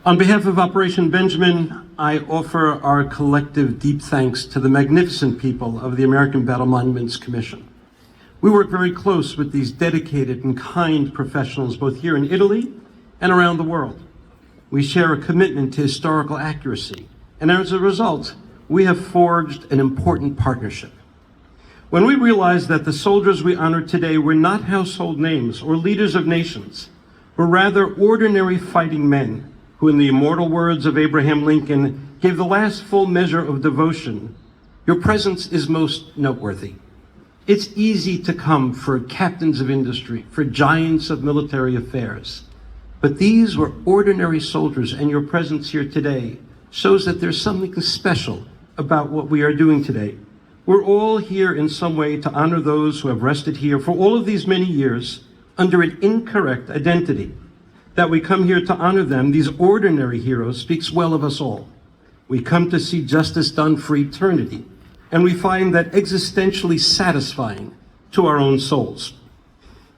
On behalf of Operation Benjamin, I offer our collective deep thanks to the magnificent people of the American Battle Monuments Commission. We work very close with these dedicated and kind professionals, both here in Italy and around the world. We share a commitment to historical accuracy, and as a result, we have forged an important partnership. When we realized that the soldiers we honor today were not household names or leaders of nations, but rather ordinary fighting men who, in the immortal words of Abraham Lincoln, gave the last full measure of devotion, your presence is most noteworthy. It's easy to come for captains of industry, for giants of military affairs. But these were ordinary soldiers, and your presence here today shows that there's something special about what we are doing today. We're all here in some way to honor those who have rested here for all of these many years under an incorrect identity. That we come here to honor them, these ordinary heroes, speaks well of us all. We come to see justice done for eternity, and we find that existentially satisfying to our own souls.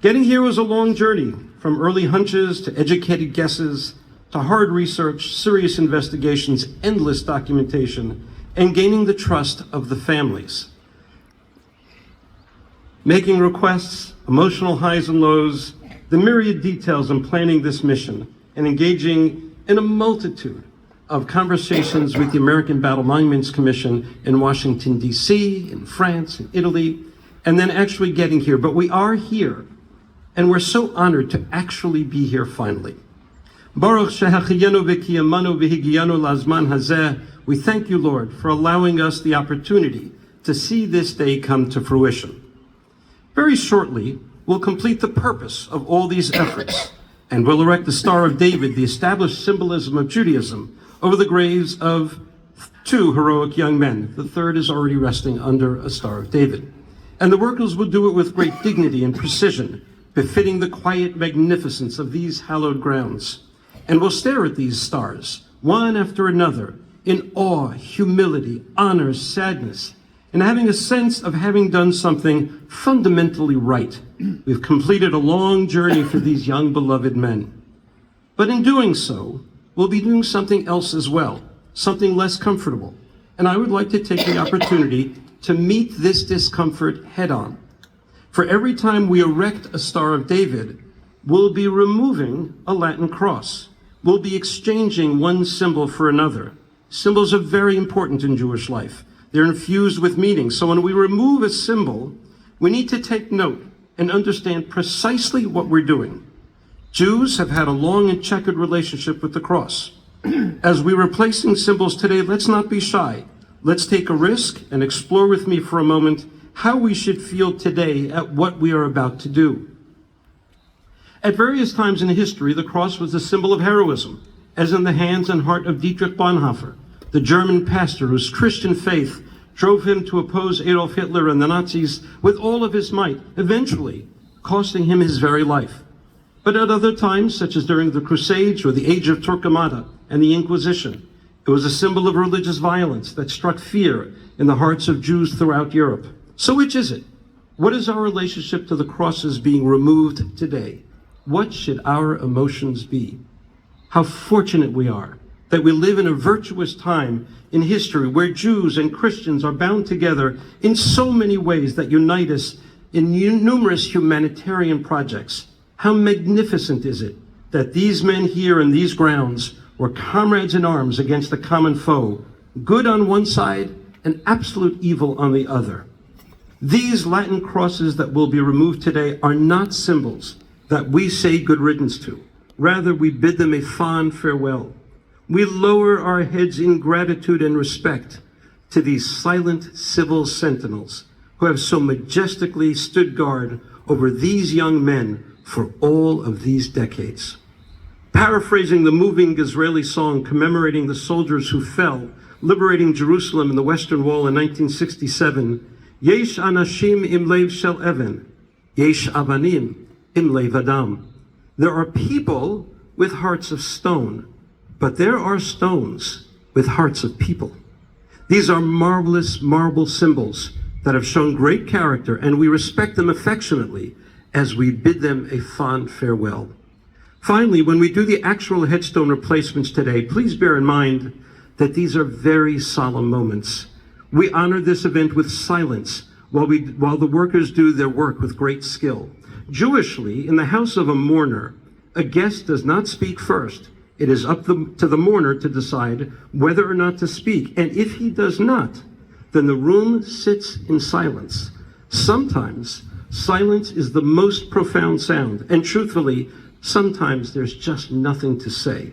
Getting here was a long journey, from early hunches to educated guesses, to hard research, serious investigations, endless documentation, and gaining the trust of the families. Making requests, emotional highs and lows, the myriad details in planning this mission, and engaging in a multitude of conversations with the American Battle Monuments Commission in Washington, D.C., in France, in Italy, and then actually getting here. But we are here, and we're so honored to actually be here finally. Baruch shehachiyenu v'kiyamanu v'higiyanu lazman hazeh. We thank you, Lord, for allowing us the opportunity to see this day come to fruition. Very shortly, we'll complete the purpose of all these efforts, and we'll erect the Star of David, the established symbolism of Judaism, over the graves of two heroic young men. The third is already resting under a Star of David. And the workers will do it with great dignity and precision, befitting the quiet magnificence of these hallowed grounds. And we'll stare at these stars, one after another, in awe, humility, honor, sadness, and having a sense of having done something fundamentally right. We've completed a long journey for these young beloved men. But in doing so, we'll be doing something else as well, something less comfortable. And I would like to take the opportunity to meet this discomfort head on. For every time we erect a Star of David, we'll be removing a Latin cross. We'll be exchanging one symbol for another. Symbols are very important in Jewish life. They're infused with meaning. So when we remove a symbol, we need to take note and understand precisely what we're doing. Jews have had a long and checkered relationship with the cross. As we're replacing symbols today, let's not be shy. Let's take a risk and explore with me for a moment how we should feel today at what we are about to do. At various times in history, the cross was a symbol of heroism, as in the hands and heart of Dietrich Bonhoeffer, the German pastor whose Christian faith drove him to oppose Adolf Hitler and the Nazis with all of his might, eventually costing him his very life. But at other times, such as during the Crusades or the Age of Torquemada and the Inquisition, it was a symbol of religious violence that struck fear in the hearts of Jews throughout Europe. So which is it? What is our relationship to the crosses being removed today? What should our emotions be? How fortunate we are that we live in a virtuous time in history where Jews and Christians are bound together in so many ways that unite us in numerous humanitarian projects. How magnificent is it that these men here in these grounds were comrades in arms against a common foe, good on one side and absolute evil on the other. These Latin crosses that will be removed today are not symbols that we say good riddance to. Rather, we bid them a fond farewell. We lower our heads in gratitude and respect to these silent civil sentinels who have so majestically stood guard over these young men for all of these decades. Paraphrasing the moving Israeli song commemorating the soldiers who fell, liberating Jerusalem in the Western Wall in 1967, Yesh anashim im lev shel even, yesh avanim im lev adam. There are people with hearts of stone, but there are stones with hearts of people. These are marvelous marble symbols that have shown great character, and we respect them affectionately as we bid them a fond farewell. Finally, when we do the actual headstone replacements today, please bear in mind that these are very solemn moments. We honor this event with silence while the workers do their work with great skill. Jewishly, in the house of a mourner, a guest does not speak first. It is up to the mourner to decide whether or not to speak. And if he does not, then the room sits in silence. Sometimes silence is the most profound sound. And truthfully, sometimes there's just nothing to say.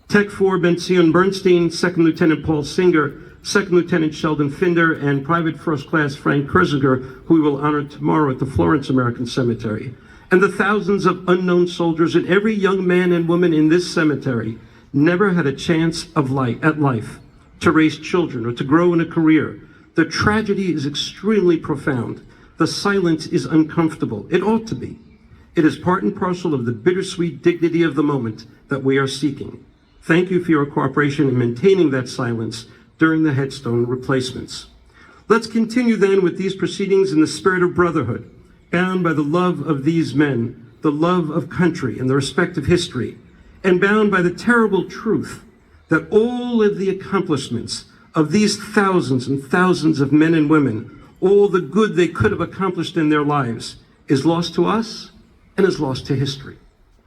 Tech 4 Benzion Bernstein, Second Lieutenant Paul Singer, Second Lieutenant Sheldon Finder, and Private First Class Frank Kurziger, who we will honor tomorrow at the Florence American Cemetery. And the thousands of unknown soldiers and every young man and woman in this cemetery never had a chance at life to raise children or to grow in a career. The tragedy is extremely profound. The silence is uncomfortable. It ought to be. It is part and parcel of the bittersweet dignity of the moment that we are seeking. Thank you for your cooperation in maintaining that silence during the headstone replacements. Let's continue then with these proceedings in the spirit of brotherhood, bound by the love of these men, the love of country and the respect of history, and bound by the terrible truth that all of the accomplishments of these thousands and thousands of men and women, all the good they could have accomplished in their lives, is lost to us and is lost to history.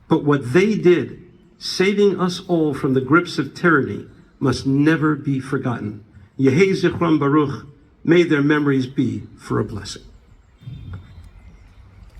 But what they did, saving us all from the grips of tyranny, must never be forgotten. Yehei Zichron Baruch, may their memories be for a blessing.